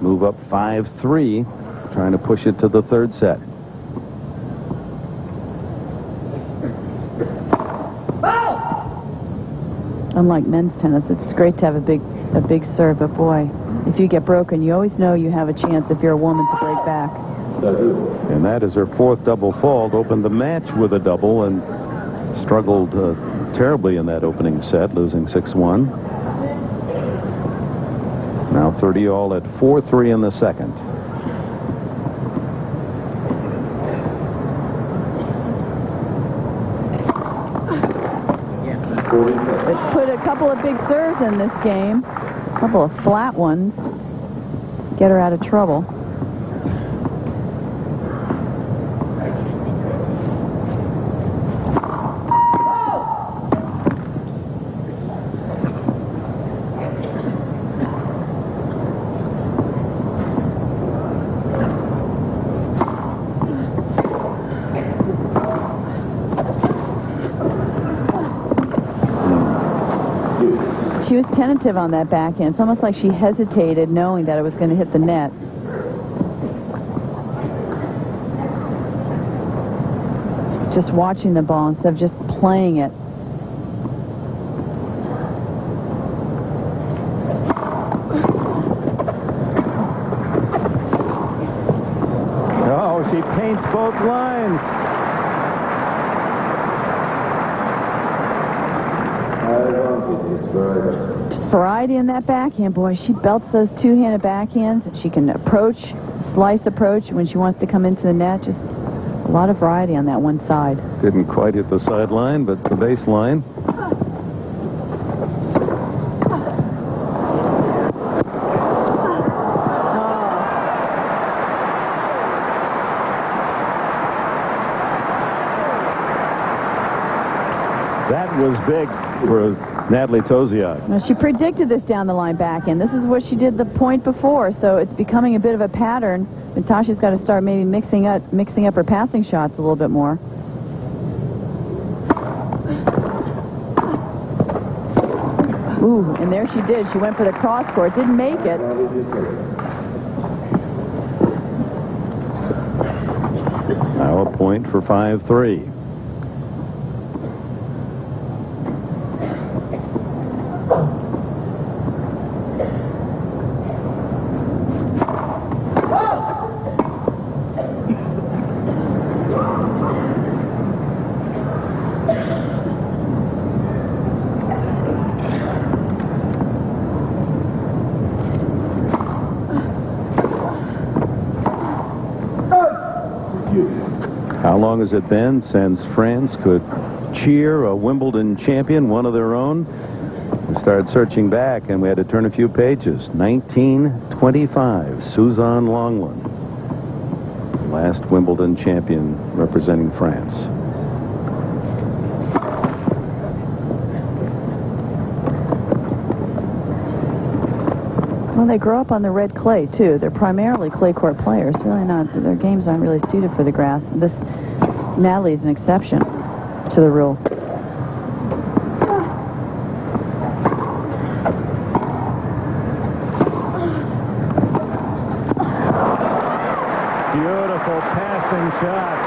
S2: move up 5-3, trying to push it to the third set.
S1: Unlike men's tennis, it's great to have a big serve, but boy, if you get broken, you always know you have a chance if you're a woman to break back.
S2: And that is her fourth double fault. Opened the match with a double and struggled terribly in that opening set, losing 6-1. Now 30 all at 4-3 in the second.
S1: Put a couple of big serves in this game, a couple of flat ones, get her out of trouble. tentative on that backhand. It's almost like she hesitated knowing that it was going to hit the net. Just watching the ball instead of just playing it.
S2: Oh, she paints both lines.
S1: Just variety in that backhand, boy. She belts those two-handed backhands. She can approach, slice approach when she wants to come into the net. Just a lot of variety on that one side.
S2: Didn't quite hit the sideline, but the baseline. That was big for Nathalie Tauziat.
S1: Well, she predicted this down the line backhand. This is what she did the point before, so it's becoming a bit of a pattern. Natasha's got to start maybe mixing up her passing shots a little bit more. Ooh, and there she did. She went for the cross court. Didn't make it.
S2: Now a point for 5-3. How long has it been since France could cheer a Wimbledon champion, one of their own? We started searching back, and we had to turn a few pages. 1925, Suzanne Lenglen, last Wimbledon champion representing France.
S1: Well, they grow up on the red clay, too. They're primarily clay court players. Really not, their games aren't really suited for the grass. This Natalie's an exception to the rule.
S2: Beautiful passing shot.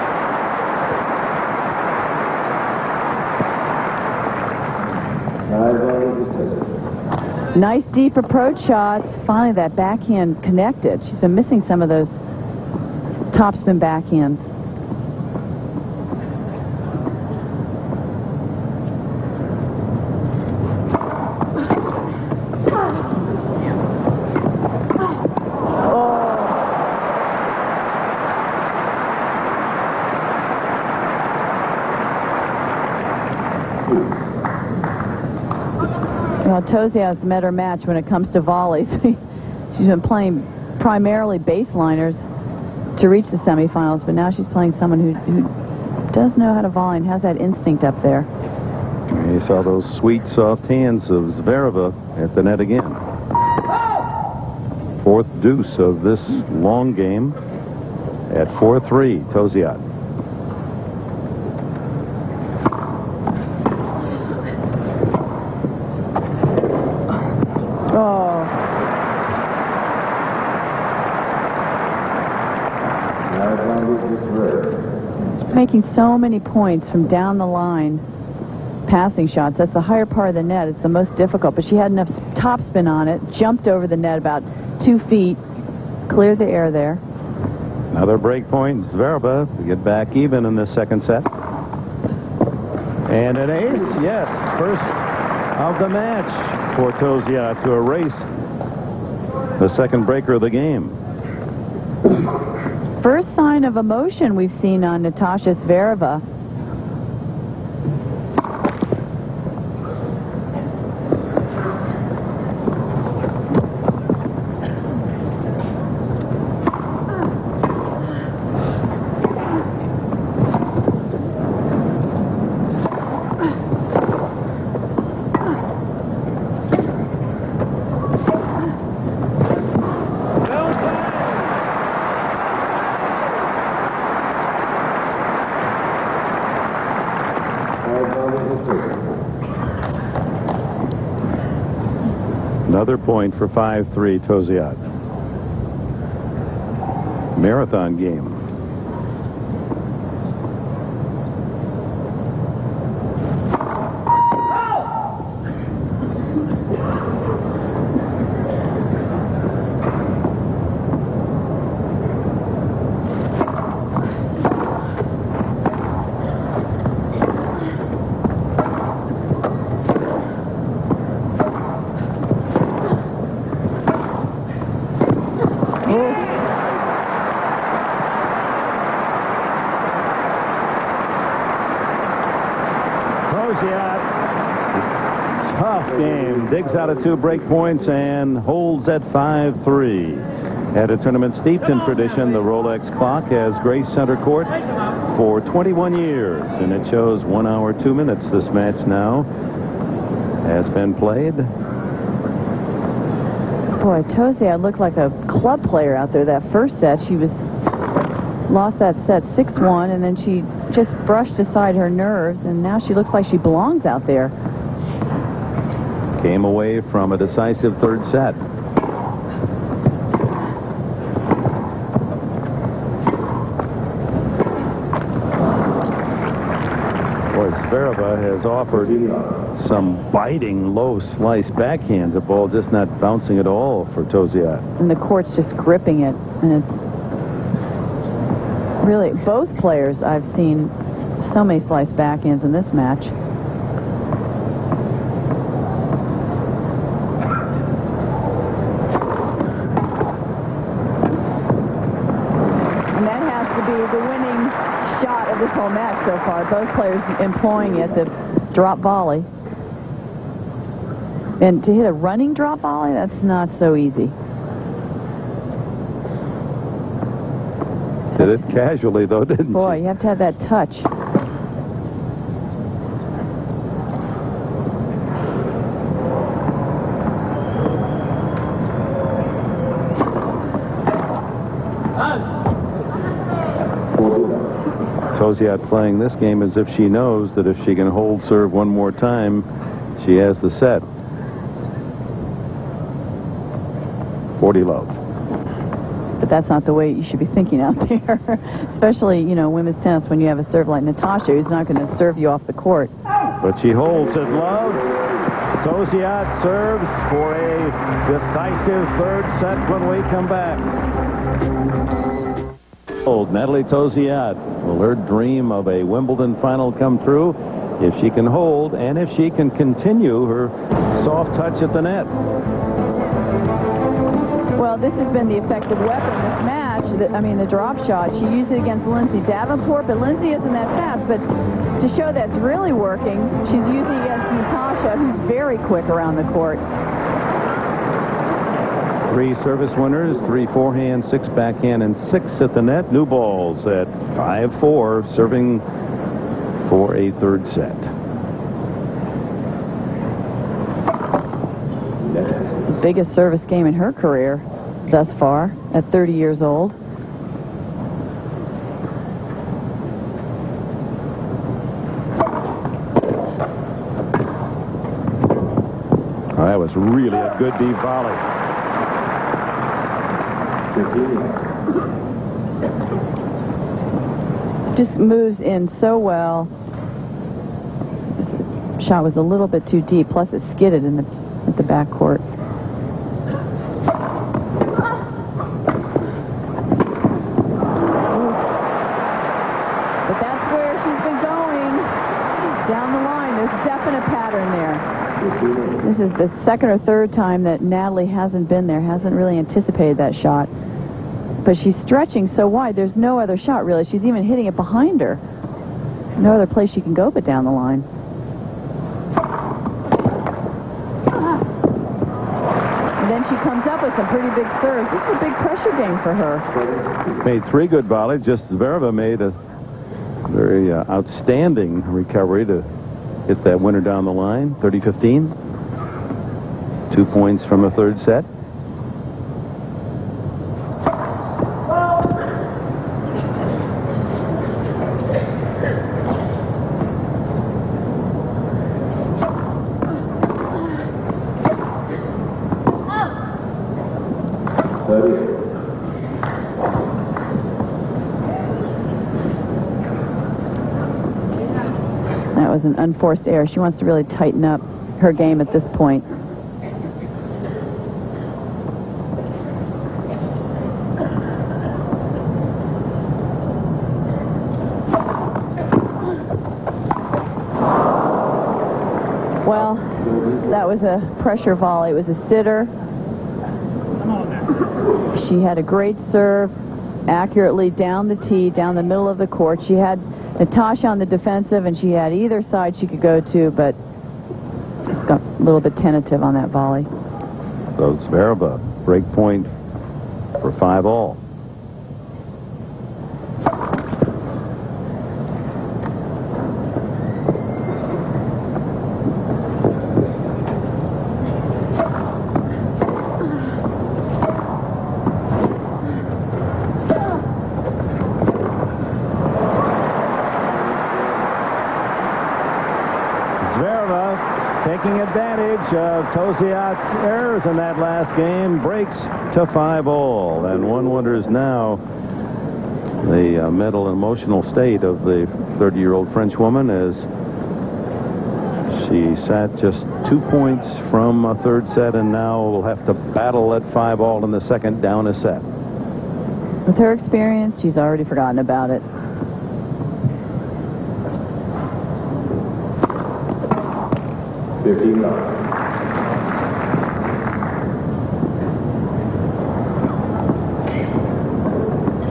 S1: Nice deep approach shots. Finally, that backhand connected. She's been missing some of those topspin backhands. Well, Tauziat's met her match when it comes to volleys. She's been playing primarily baseliners to reach the semifinals, but now she's playing someone who does know how to volley and has that instinct up there.
S2: You saw those sweet, soft hands of Zvereva at the net again. Fourth deuce of this long game at 4-3, Tauziat.
S1: Making so many points from down the line passing shots. That's the higher part of the net. It's the most difficult, but she had enough topspin on it, jumped over the net about 2 feet, cleared the air there.
S2: Another break point, Zvereva to get back even in the second set. And an ace, yes, first of the match for Tauziat to erase the second breaker of the game.
S1: First sign of emotion we've seen on Natasha Zvereva.
S2: Another point for 5-3 Tauziat. Marathon game. Tough game. Digs out of 2 break points and holds at 5-3. At a tournament steeped in tradition, the Rolex clock has graced center court for 21 years, and it shows 1 hour 2 minutes. This match now has been played.
S1: Boy, Tauziat looked like a club player out there that first set. She lost that set 6-1, and then she just brushed aside her nerves, and now she looks like she belongs out there.
S2: Came away from a decisive third set. Boy, Zvereva has offered some biting low slice backhand. The ball just not bouncing at all for Tauziat.
S1: And the court's just gripping it, and it's really both players. I've seen so many slice backhands in this match. The winning shot of this whole match so far. Both players employing it, the drop volley. And to hit a running drop volley, that's not so easy.
S2: Did it casually, though, didn't
S1: Boy, you have to have that touch.
S2: Tauziat playing this game as if she knows that if she can hold serve one more time, she has the set. 40 love.
S1: But that's not the way you should be thinking out there. Especially, you know, women's tennis when you have a serve like Natasha, who's not going to serve you off the court.
S2: But she holds it, love. Tauziat serves for a decisive third set when we come back. Nathalie Tauziat, will her dream of a Wimbledon final come true if she can hold and if she can continue her soft touch at the net?
S1: Well, this has been the effective weapon in this match. The drop shot. She used it against Lindsay Davenport, but Lindsay isn't that fast. But to show that's really working, she's using it against Natasha, who's very quick around the court.
S2: 3 service winners, 3 forehand, 6 backhand, and 6 at the net. New balls at 5-4, serving for a third set.
S1: The biggest service game in her career thus far at 30 years old.
S2: Oh, that was really a good deep volley.
S1: Just moves in so well. This shot was a little bit too deep, plus it skidded at the back court. But that's where she's been going. Down the line, there's a definite pattern there. This is the second or third time that Natalie hasn't been there, hasn't really anticipated that shot. But she's stretching so wide, there's no other shot, really. She's even hitting it behind her. No other place she can go but down the line. And then she comes up with some pretty big serves. This is a big pressure game for her.
S2: Made 3 good volleys. Just Zvereva made a very outstanding recovery to hit that winner down the line, 30-15. 2 points from a third set.
S1: was an unforced error. She wants to really tighten up her game at this point. Well, that was a pressure volley. It was a sitter. She had a great serve, accurately down the tee, down the middle of the court. She had Natasha on the defensive, and she had either side she could go to, but just got a little bit tentative on that volley.
S2: So Zvereva, break point for 5-all. Taking advantage of Tauziat's errors in that last game, breaks to 5-all. And one wonders now the mental and emotional state of the 30-year-old French woman as she sat just 2 points from a third set and now will have to battle at 5-all in the second, down a set.
S1: With her experience, she's already forgotten about it.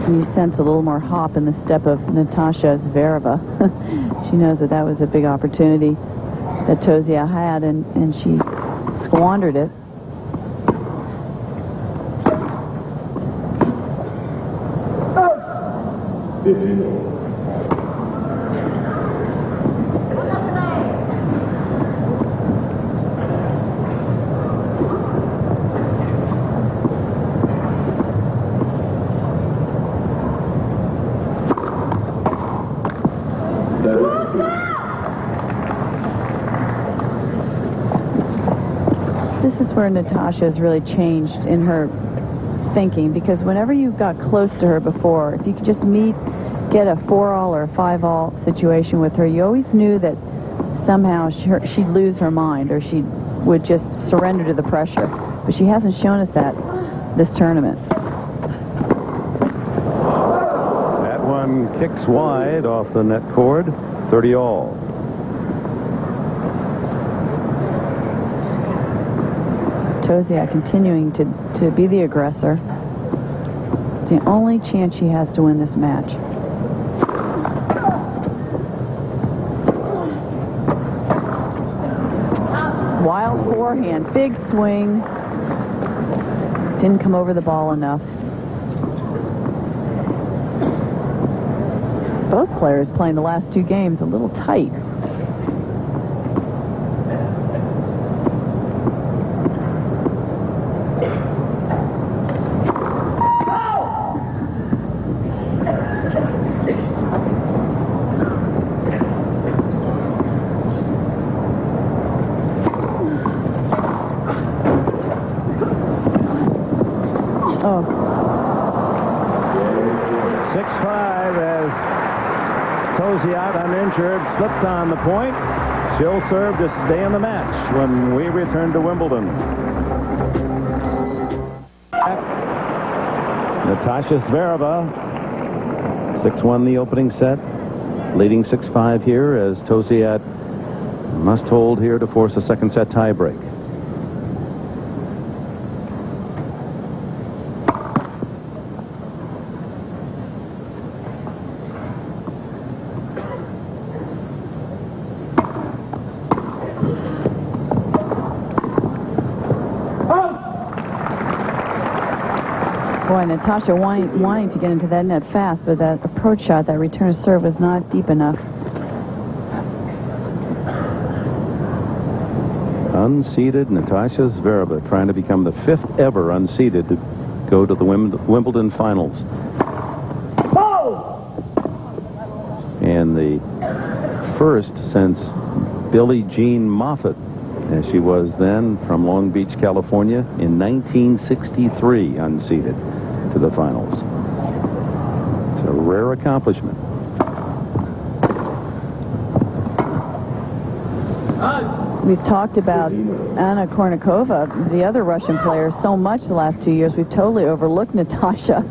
S1: You sense a little more hop in the step of Natasha Zvereva. She knows that that was a big opportunity that Tauziat had, and she squandered it. This is where Natasha has really changed in her thinking, because whenever you got close to her before, if you could just get a 4-all or a 5-all situation with her, you always knew that somehow she'd lose her mind or she would just surrender to the pressure. But she hasn't shown us that this tournament.
S2: That one kicks wide off the net cord, 30-all.
S1: Tauziat continuing to be the aggressor. It's the only chance she has to win this match. Wild forehand, big swing. Didn't come over the ball enough. Both players playing the last 2 games a little tight. Oh.
S2: 6-5 as Tauziat, uninjured, slipped on the point. She'll serve to stay in the match when we return to Wimbledon. Natasha Zvereva, 6-1 the opening set, leading 6-5 here as Tauziat must hold here to force a second set tiebreak.
S1: Boy, Natasha wanting to get into that net fast, but that approach shot, that return serve was not deep enough.
S2: Unseeded Natasha Zvereva trying to become the 5th ever unseeded to go to the Wimbledon finals. And the first since Billie Jean Moffitt, as she was then, from Long Beach, California, in 1963, unseeded to the finals. It's a rare accomplishment.
S1: We've talked about Anna Kournikova, the other Russian player, so much the last 2 years. We've totally overlooked Natasha.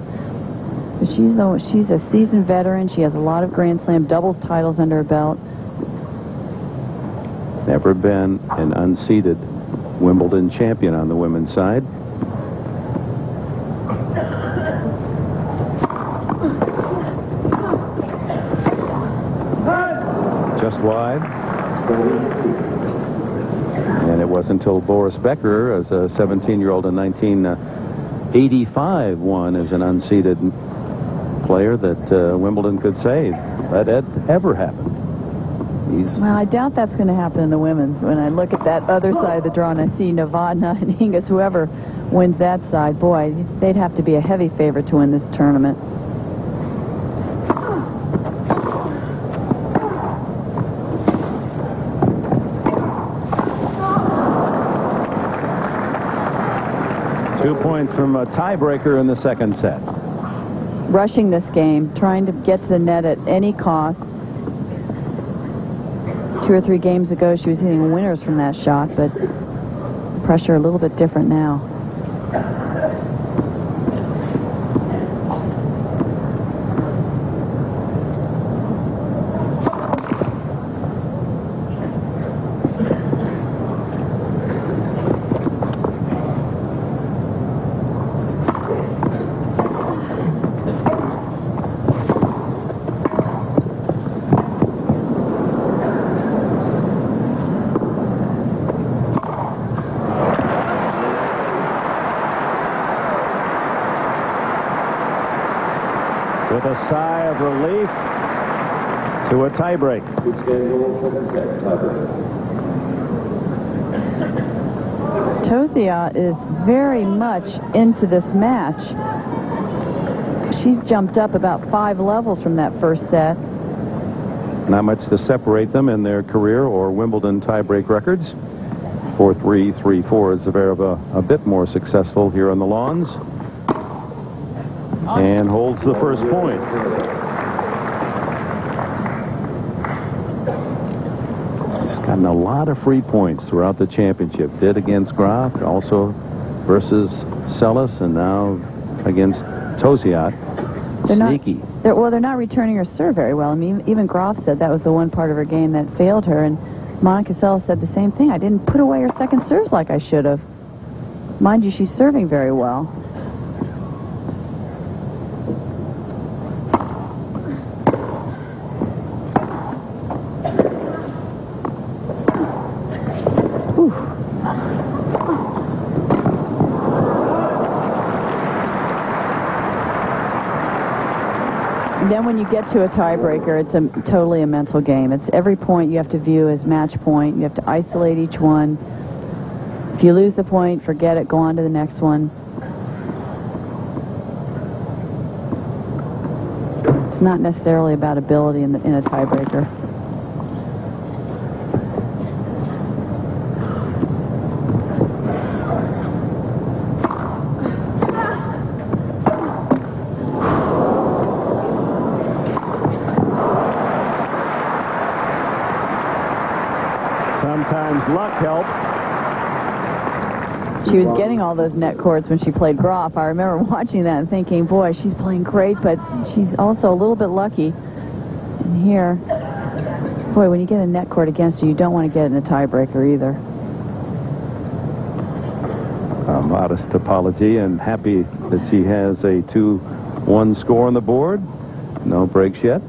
S1: But she's a seasoned veteran. She has a lot of Grand Slam doubles titles under her belt.
S2: Never been an unseeded Wimbledon champion on the women's side. Just wide. And it wasn't until Boris Becker, as a 17-year-old in 1985, won as an unseeded player, that Wimbledon could say that had ever happened.
S1: Well, I doubt that's going to happen in the women's. When I look at that other side of the draw and I see Novotna and Hingis, whoever wins that side, boy, they'd have to be a heavy favorite to win this tournament.
S2: Points from a tiebreaker in the second set.
S1: Rushing this game, trying to get to the net at any cost. 2 or 3 games ago, she was hitting winners from that shot, but pressure a little bit different now.
S2: 'With a sigh of relief to a tiebreak.
S1: Tauziat is very much into this match. She's jumped up about 5 levels from that first set.
S2: Not much to separate them in their career or Wimbledon tiebreak records. 4-3, 3-4. Zvereva a bit more successful here on the lawns. And holds the first point. She's gotten a lot of free points throughout the championship. Did against Graf, also versus Sellis, and now against Tauziat. Sneaky.
S1: They're not returning her serve very well. I mean, even Graf said that was the one part of her game that failed her, and Monica Seles said the same thing. I didn't put away her second serves like I should have. Mind you, she's serving very well. Then when you get to a tiebreaker, it's totally a mental game. It's every point you have to view as match point. You have to isolate each one. If you lose the point, forget it. Go on to the next one. It's not necessarily about ability in a tiebreaker.
S2: Sometimes luck helps.
S1: She was getting all those net cords when she played Graf. I remember watching that and thinking, boy, she's playing great, but she's also a little bit lucky. And here, boy, when you get a net cord against you, you don't want to get it in a tiebreaker either.
S2: A modest apology, and happy that she has a 2-1 score on the board. No breaks yet.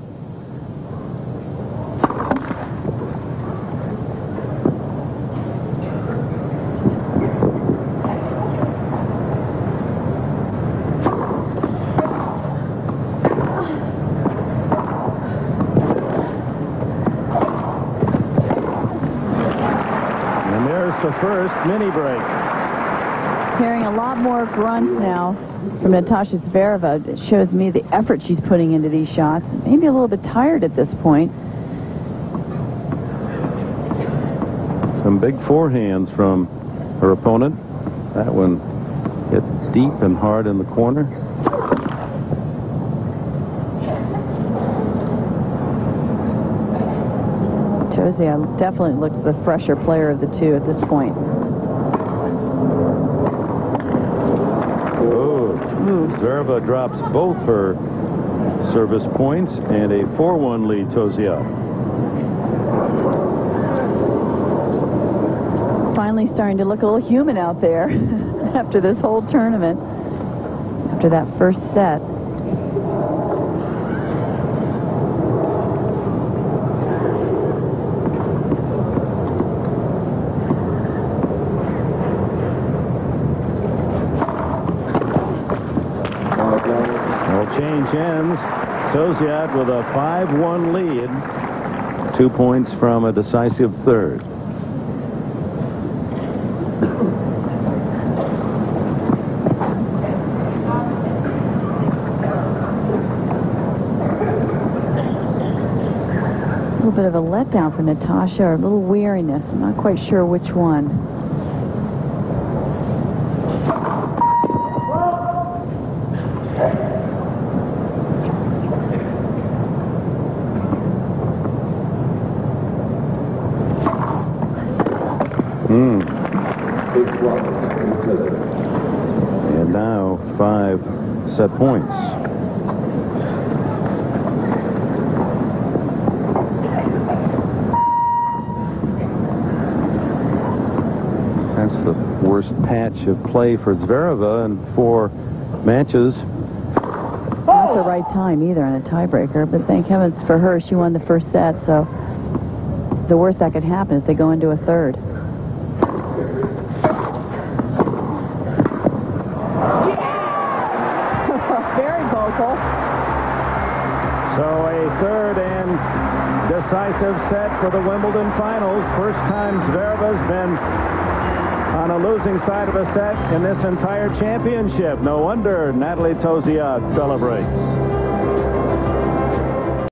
S2: The first mini break.
S1: Hearing a lot more grunts now from Natasha Zvereva. It shows me the effort she's putting into these shots. Maybe a little bit tired at this point.
S2: Some big forehands from her opponent. That one hit deep and hard in the corner.
S1: Tauziat definitely looks the fresher player of the two at this point.
S2: Zvereva drops both her service points and a 4-1 lead, Tauziat.
S1: Finally starting to look a little human out there after this whole tournament, after that first set.
S2: Change ends. Tauziat with a 5-1 lead. 2 points from a decisive third.
S1: A little bit of a letdown for Natasha, or a little weariness. I'm not quite sure which one.
S2: And now 5 set points. That's the worst patch of play for Zvereva in 4 matches.
S1: Not the right time either on a tiebreaker, but thank heavens for her, she won the first set, so the worst that could happen is they go into a third.
S2: So a third and decisive set for the Wimbledon finals. First time Zvereva's been on a losing side of a set in this entire championship. No wonder Nathalie Tauziat celebrates.